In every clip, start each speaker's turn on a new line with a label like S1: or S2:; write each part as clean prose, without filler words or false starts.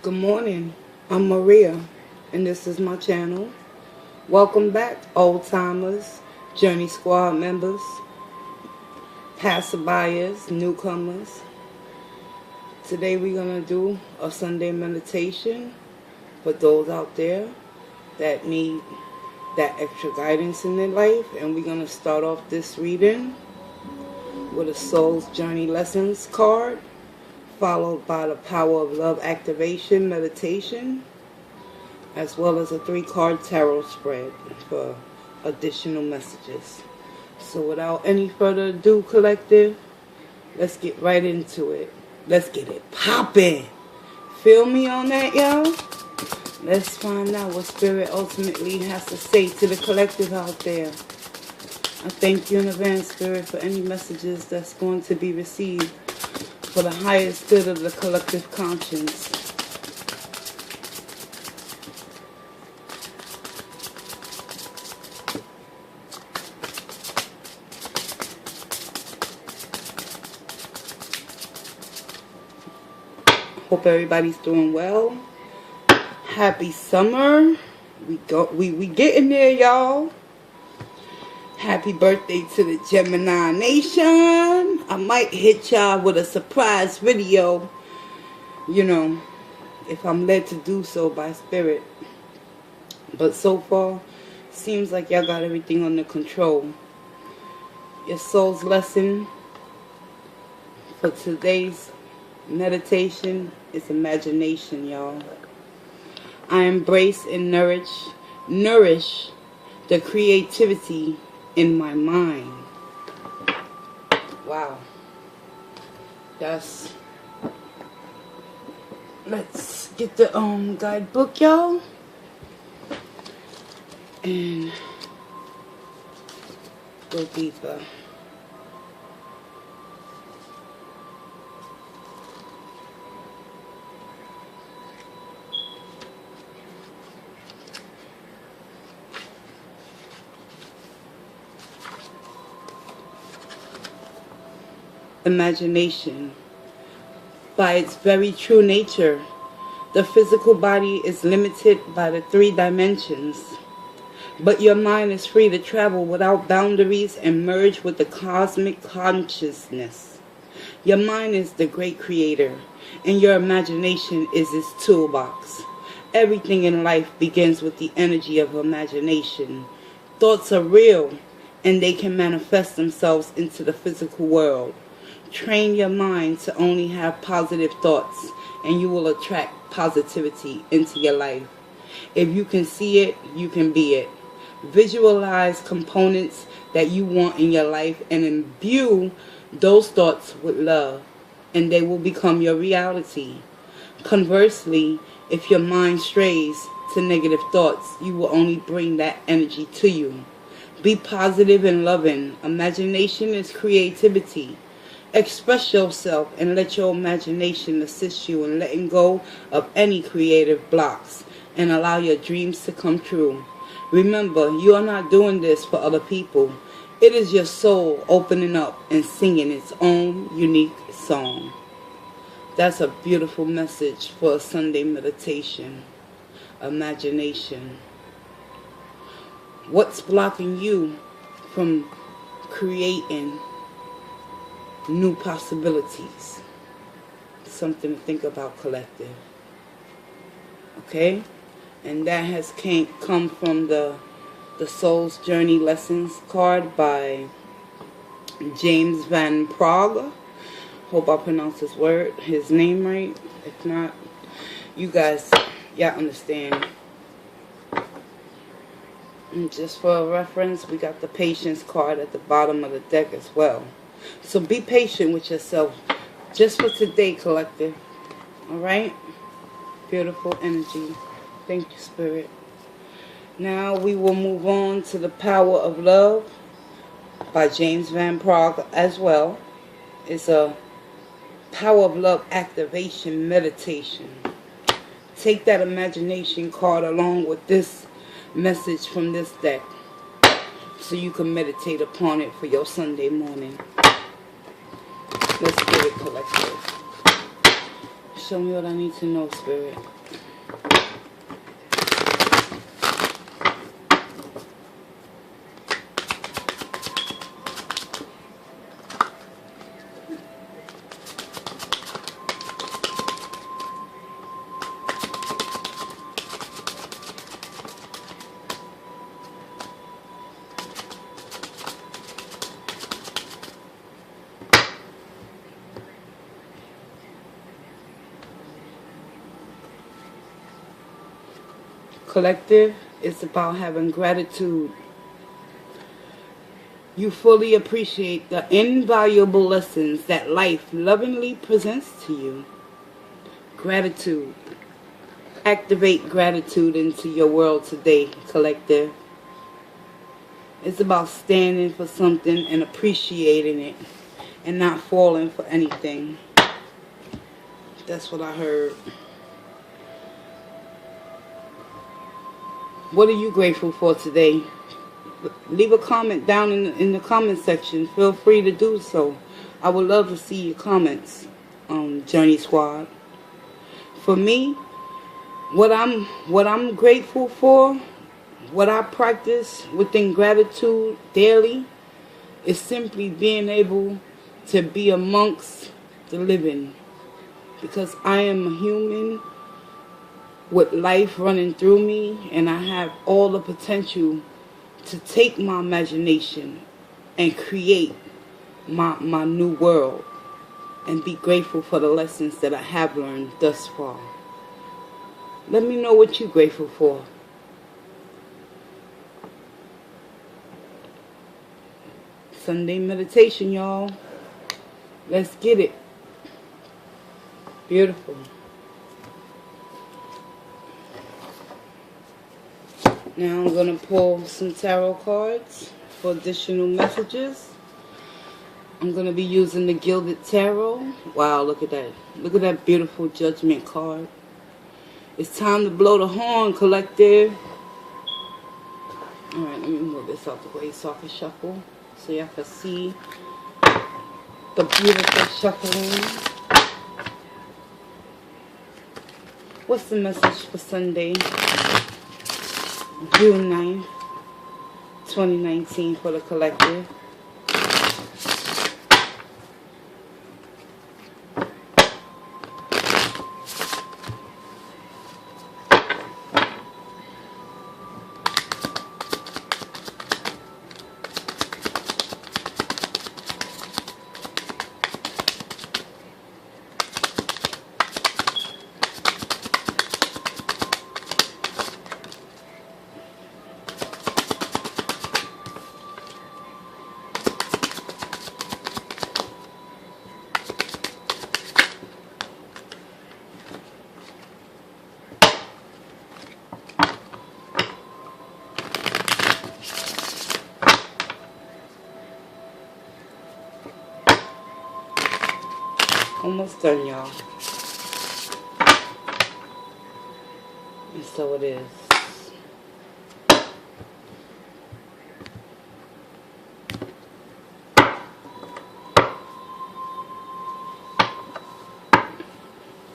S1: Good morning, I'm Maria, and this is my channel. Welcome back, old timers, Journey Squad members, passerbyers, newcomers. Today we're going to do a Sunday meditation for those out there that need that extra guidance in their life. And we're going to start off this reading with a Soul's Journey Lessons card, followed by the Power of Love Activation Meditation, as well as a 3-card tarot spread for additional messages. So without any further ado, collective, let's get right into it. Let's get it popping. Feel me on that, y'all? Let's find out what Spirit ultimately has to say to the collective out there. I thank you in advance, Spirit, for any messages that's going to be received for the highest good of the collective conscience. Hope everybody's doing well. Happy summer. We getting there, y'all. Happy birthday to the Gemini Nation. I might hit y'all with a surprise video, if I'm led to do so by Spirit. But so far, seems like y'all got everything under control. Your soul's lesson for today's meditation is imagination, y'all. I embrace and nourish the creativity in my mind. Wow. Let's get the guidebook, y'all, and go deeper. Imagination. By its very true nature, the physical body is limited by the 3 dimensions, but your mind is free to travel without boundaries and merge with the cosmic consciousness. Your mind is the great creator, and your imagination is its toolbox. Everything in life begins with the energy of imagination. Thoughts are real, and they can manifest themselves into the physical world. Train your mind to only have positive thoughts, and you will attract positivity into your life. If you can see it, you can be it. Visualize components that you want in your life and imbue those thoughts with love, and they will become your reality. Conversely, if your mind strays to negative thoughts, you will only bring that energy to you. Be positive and loving. Imagination is creativity. Express yourself and let your imagination assist you in letting go of any creative blocks and allow your dreams to come true. Remember, you are not doing this for other people. It is your soul opening up and singing its own unique song. That's a beautiful message for a Sunday meditation. Imagination. What's blocking you from creating new possibilities? Something to think about, collective. Okay? And that has come from the Soul's Journey Lessons card by James Van Prague. Hope I pronounced his name right. If not, y'all understand. And just for a reference, we got the Patience card at the bottom of the deck as well. So be patient with yourself just for today, collective. Alright? Beautiful energy. Thank you, Spirit. Now we will move on to the Power of Love by James Van Prague as well. It's a Power of Love activation meditation. Take that imagination card along with this message from this deck so you can meditate upon it for your Sunday morning. Let's get it, collective. Show me what I need to know, Spirit. Collective is about having gratitude. You fully appreciate the invaluable lessons that life lovingly presents to you. Gratitude. Activate gratitude into your world today, collective. It's about standing for something and appreciating it and not falling for anything. That's what I heard. What are you grateful for today? Leave a comment down in the comment section. Feel free to do so. I would love to see your comments, Journey Squad. For me, what I'm grateful for, what I practice within gratitude daily, is simply being able to be amongst the living. Because I am a human with life running through me, and I have all the potential to take my imagination and create my new world, and be grateful for the lessons that I have learned thus far. Let me know what you're grateful for. Sunday meditation, y'all. Let's get it. Beautiful. Now I'm going to pull some tarot cards for additional messages. I'm going to be using the Gilded Tarot. Wow, look at that. Look at that beautiful Judgment card. It's time to blow the horn, collective. Alright, let me move this out the way so I can shuffle. So y'all can see the beautiful shuffling. What's the message for Sunday, June 9th, 2019 for the collective? Almost done, y'all. And so it is.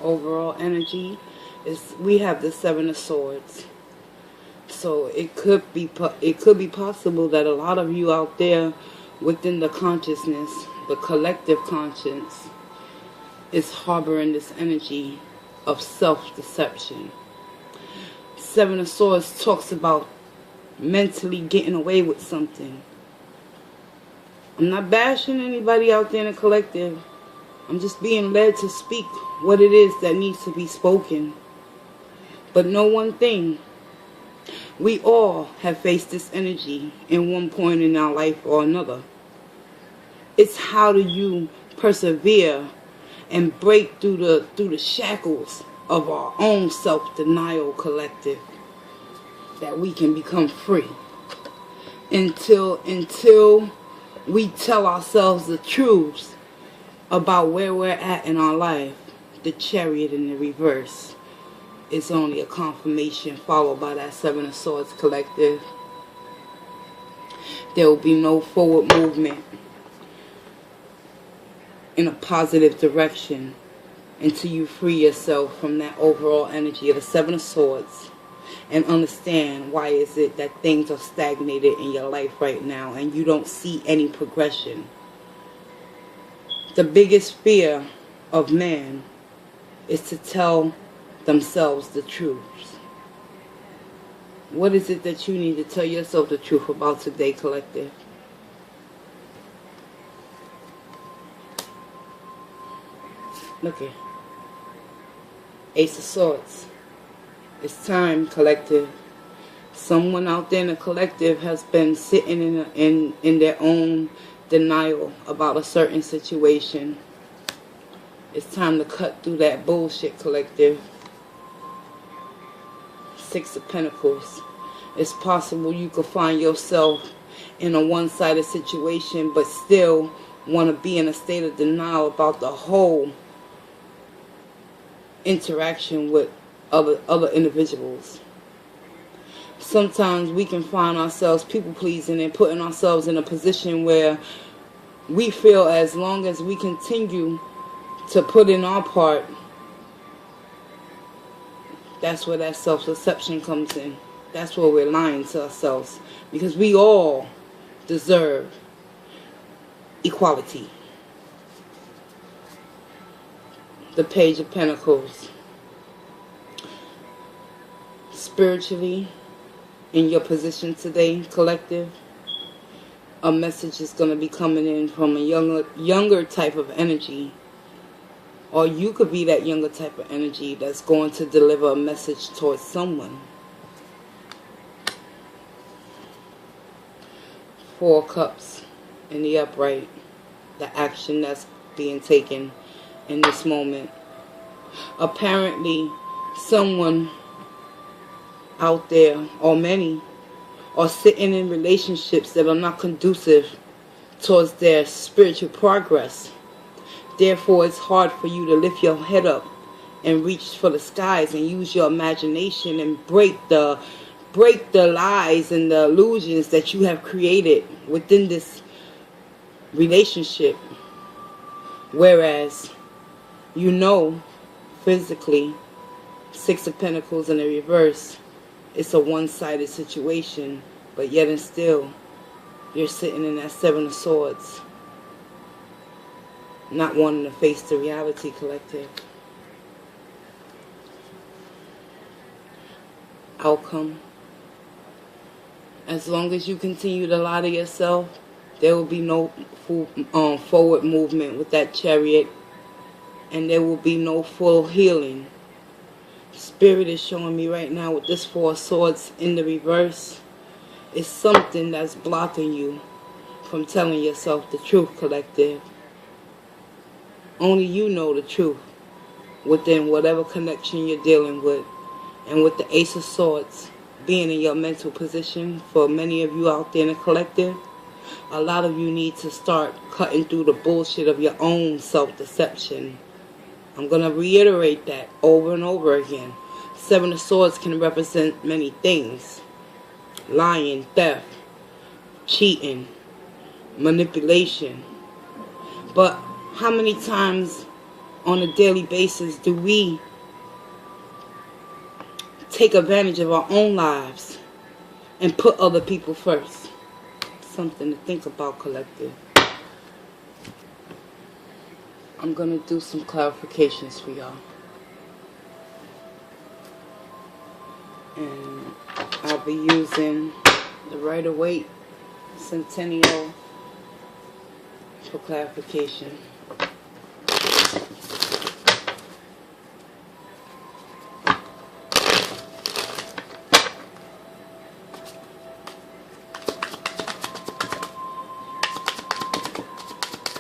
S1: Overall energy is, we have the Seven of Swords. So it could be possible that a lot of you out there within the consciousness, the collective conscience, is harboring this energy of self-deception. Seven of Swords talks about mentally getting away with something. I'm not bashing anybody out there in the collective. I'm just being led to speak what it is that needs to be spoken. But know one thing. We all have faced this energy in one point in our life or another. It's how do you persevere and break through the shackles of our own self-denial, collective, that we can become free. Until we tell ourselves the truths about where we're at in our life. The Chariot in the reverse is only a confirmation, followed by that Seven of Swords, collective. There will be no forward movement in a positive direction until you free yourself from that overall energy of the Seven of Swords and understand why is it that things are stagnated in your life right now and you don't see any progression. The biggest fear of man is to tell themselves the truth. What is it that you need to tell yourself the truth about today, collective? Look here. Ace of Swords. It's time, collective. Someone out there in the collective has been sitting in their own denial about a certain situation. It's time to cut through that bullshit, collective. Six of Pentacles. It's possible you could find yourself in a one-sided situation but still want to be in a state of denial about the whole interaction with other individuals. Sometimes we can find ourselves people pleasing and putting ourselves in a position where we feel as long as we continue to put in our part, that's where that self-deception comes in. That's where we're lying to ourselves, because we all deserve equality. The Page of Pentacles. Spiritually, in your position today, collective, a message is going to be coming in from a younger type of energy. Or you could be that younger type of energy that's going to deliver a message towards someone. Four of Cups in the upright. The action that's being taken in this moment. Apparently, someone out there, or many, are sitting in relationships that are not conducive towards their spiritual progress. Therefore, it's hard for you to lift your head up and reach for the skies and use your imagination and break the lies and the illusions that you have created within this relationship. Whereas, you know, physically, Six of Pentacles in the reverse, it's a one-sided situation, but yet and still, you're sitting in that Seven of Swords, not wanting to face the reality, collective. Outcome. As long as you continue to lie to yourself, there will be no forward movement with that Chariot, and there will be no full healing. Spirit is showing me right now with this Four of Swords in the reverse, it's something that's blocking you from telling yourself the truth, collective. Only you know the truth within whatever connection you're dealing with. And with the Ace of Swords being in your mental position, for many of you out there in the collective, a lot of you need to start cutting through the bullshit of your own self-deception. I'm going to reiterate that over and over again. Seven of Swords can represent many things. Lying, theft, cheating, manipulation. But how many times on a daily basis do we take advantage of our own lives and put other people first? Something to think about, collective. I'm going to do some clarifications for y'all. And I'll be using the Rider-Waite Centennial for clarification.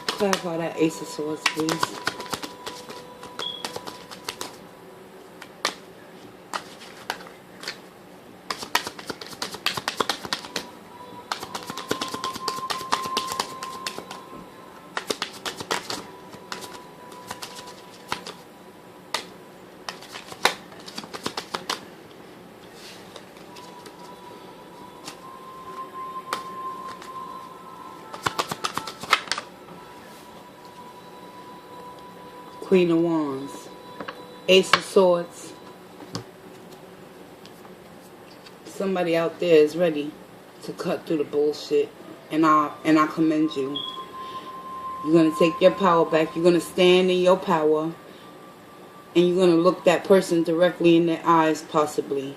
S1: Clarify that Ace of Swords, please. Queen of Wands. Ace of Swords. Somebody out there is ready to cut through the bullshit, and I commend you. You're going to take your power back. You're going to stand in your power, and you're going to look that person directly in their eyes, possibly,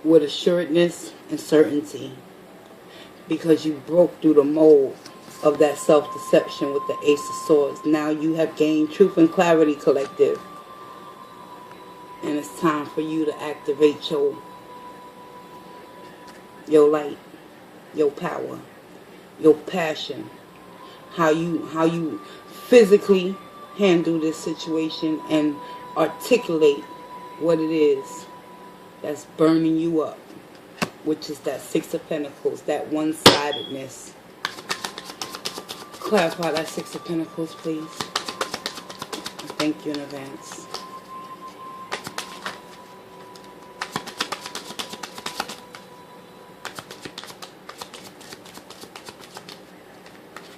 S1: with assuredness and certainty, because you broke through the mold of that self-deception with the Ace of Swords. Now you have gained truth and clarity, collective. And it's time for you to activate your light, your power, your passion. How you physically handle this situation and articulate what it is that's burning you up, which is that Six of Pentacles, that one-sidedness. Clarify that Six of Pentacles, please. Thank you in advance.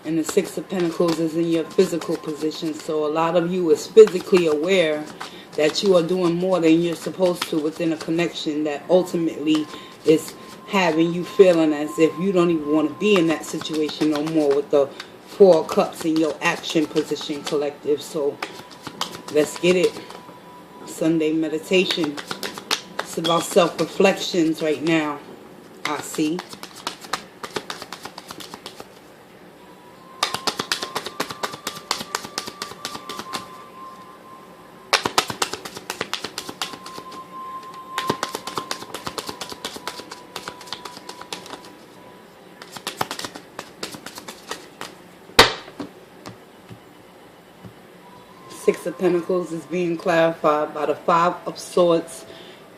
S1: And the Six of Pentacles is in your physical position. So a lot of you is physically aware that you are doing more than you're supposed to within a connection that ultimately is having you feeling as if you don't even want to be in that situation no more, with the Four of Cups in your action position, collective. So let's get it. Sunday meditation. It's about self-reflections right now. I see. Six of Pentacles is being clarified by the Five of Swords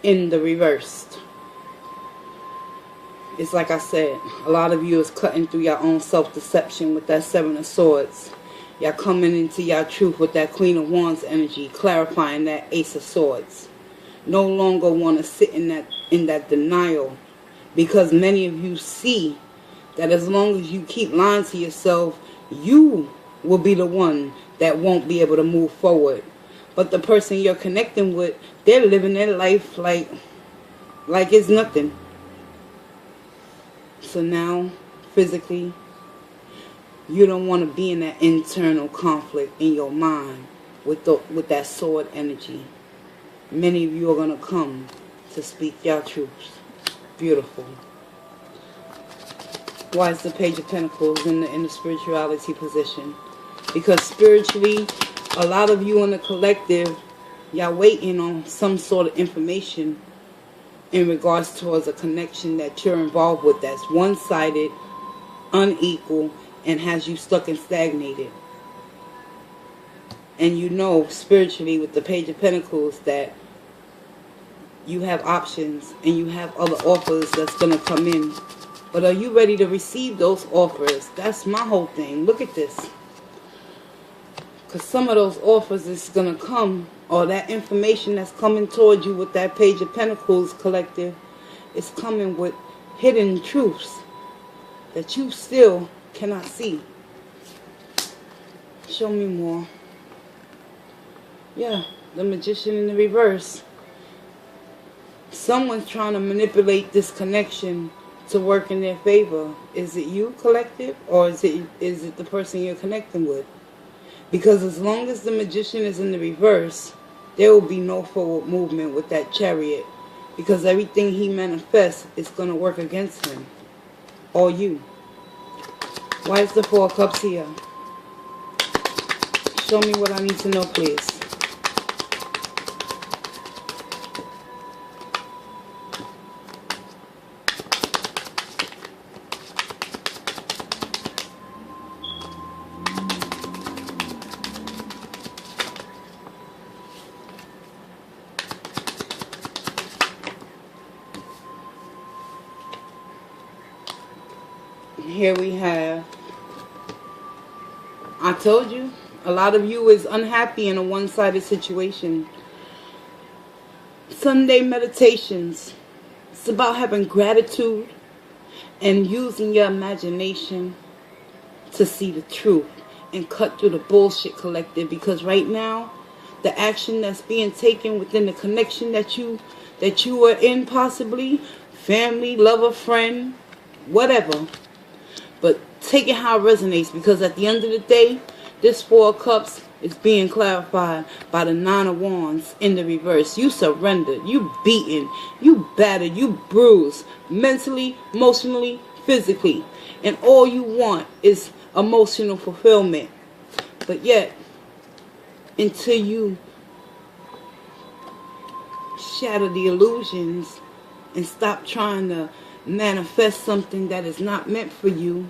S1: in the reversed. It's like I said, a lot of you is cutting through your own self-deception with that Seven of Swords. Y'all coming into your truth with that Queen of Wands energy, clarifying that Ace of Swords. No longer want to sit in that denial, because many of you see that as long as you keep lying to yourself, you will be the one that won't be able to move forward. But the person you're connecting with, they're living their life like it's nothing. So now, physically, you don't want to be in that internal conflict in your mind with that sword energy. Many of you are going to come to speak your truths. Beautiful. Why is the Page of Pentacles in the spirituality position? Because spiritually, a lot of you in the collective, y'all waiting on some sort of information in regards towards a connection that you're involved with that's one-sided, unequal, and has you stuck and stagnated. And you know spiritually with the Page of Pentacles that you have options and you have other offers that's going to come in. But are you ready to receive those offers? That's my whole thing. Look at this. Because some of those offers is going to come, or that information that's coming towards you with that Page of Pentacles, collective, is coming with hidden truths that you still cannot see. Show me more. Yeah, the Magician in the reverse. Someone's trying to manipulate this connection to work in their favor. Is it you, collective, or is it the person you're connecting with? Because as long as the Magician is in the reverse, there will be no forward movement with that Chariot. Because everything he manifests is going to work against him. Or you. Why is the Four of Cups here? Show me what I need to know, please. Here we have, I told you, a lot of you is unhappy in a one-sided situation. Sunday meditations. It's about having gratitude and using your imagination to see the truth and cut through the bullshit, collective, because right now the action that's being taken within the connection that you are in, possibly family, lover, friend, whatever, but take it how it resonates, because at the end of the day, this Four of Cups is being clarified by the Nine of Wands in the reverse. You surrendered, you beaten, you battered, you bruised, mentally, emotionally, physically, and all you want is emotional fulfillment. But yet, until you shatter the illusions and stop trying to manifest something that is not meant for you,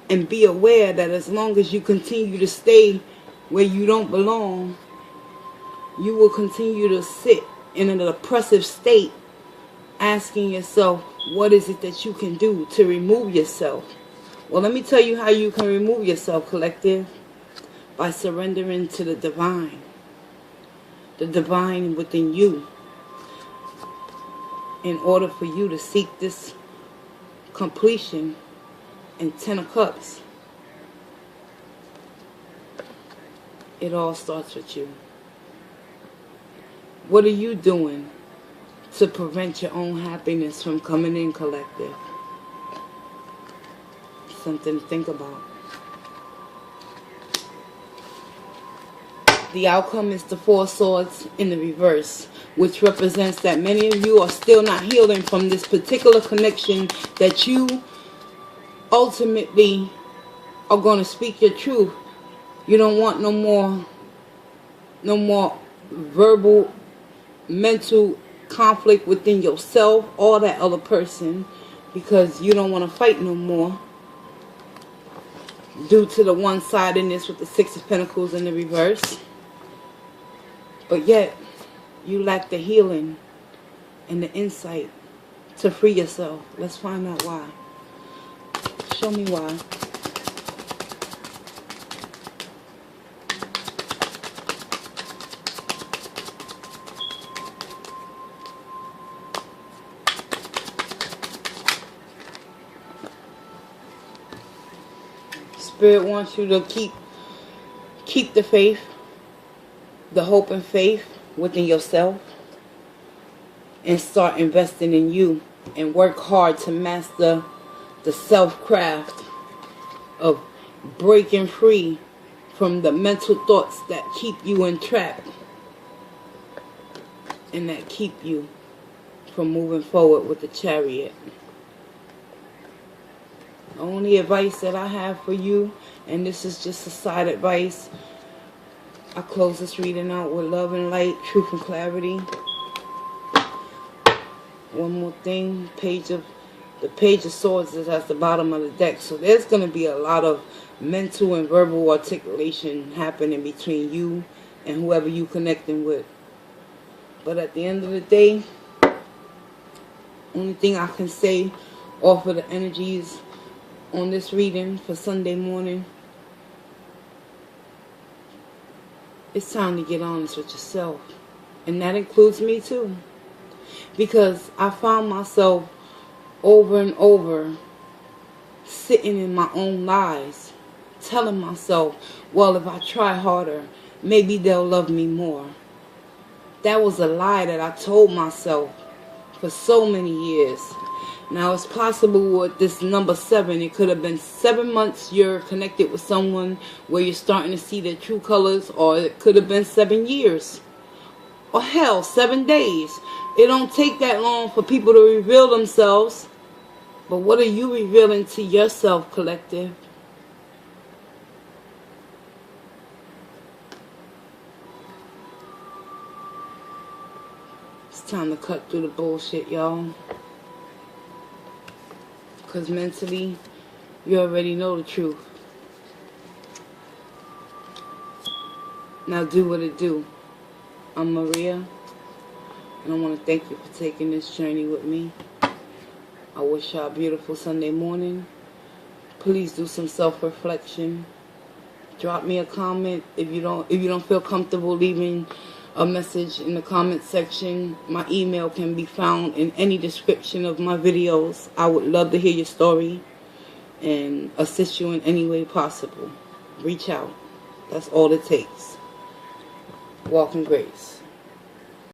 S1: and be aware that as long as you continue to stay where you don't belong, you will continue to sit in an oppressive state, asking yourself, what is it that you can do to remove yourself? Well, let me tell you how you can remove yourself, collective. By surrendering to the divine within you, in order for you to seek this completion in 10 of Cups. It all starts with you. What are you doing to prevent your own happiness from coming in, collective? Something to think about. The outcome is the Four of Swords in the reverse, which represents that many of you are still not healing from this particular connection, that you ultimately are going to speak your truth. You don't want no more verbal, mental conflict within yourself or that other person, because you don't want to fight no more, due to the one-sidedness with the Six of Pentacles in the reverse. But yet, you lack the healing and the insight to free yourself. Let's find out why. Show me why. Spirit wants you to keep the faith, the hope and faith within yourself, and start investing in you, and work hard to master the self-craft of breaking free from the mental thoughts that keep you entrapped and that keep you from moving forward with the Chariot. The only advice that I have for you, and this is just a side advice, I close this reading out with love and light, truth and clarity. One more thing, the Page of Swords is at the bottom of the deck. So there's going to be a lot of mental and verbal articulation happening between you and whoever you connecting with. But at the end of the day, only thing I can say off of the energies on this reading for Sunday morning, it's time to get honest with yourself. And that includes me too. Because I found myself over and over sitting in my own lies, telling myself, well, if I try harder, maybe they'll love me more. That was a lie that I told myself for so many years. Now, it's possible with this number 7, it could have been 7 months you're connected with someone where you're starting to see their true colors, or it could have been 7 years. Or hell, 7 days. It don't take that long for people to reveal themselves. But what are you revealing to yourself, collective? It's time to cut through the bullshit, y'all. Because mentally, you already know the truth. Now do what it do. I'm Maria, and I want to thank you for taking this journey with me. I wish y'all a beautiful Sunday morning. Please do some self-reflection. Drop me a comment if you don't feel comfortable leaving a message in the comment section. My email can be found in any description of my videos. I would love to hear your story and assist you in any way possible. Reach out. That's all it takes. Walk in grace.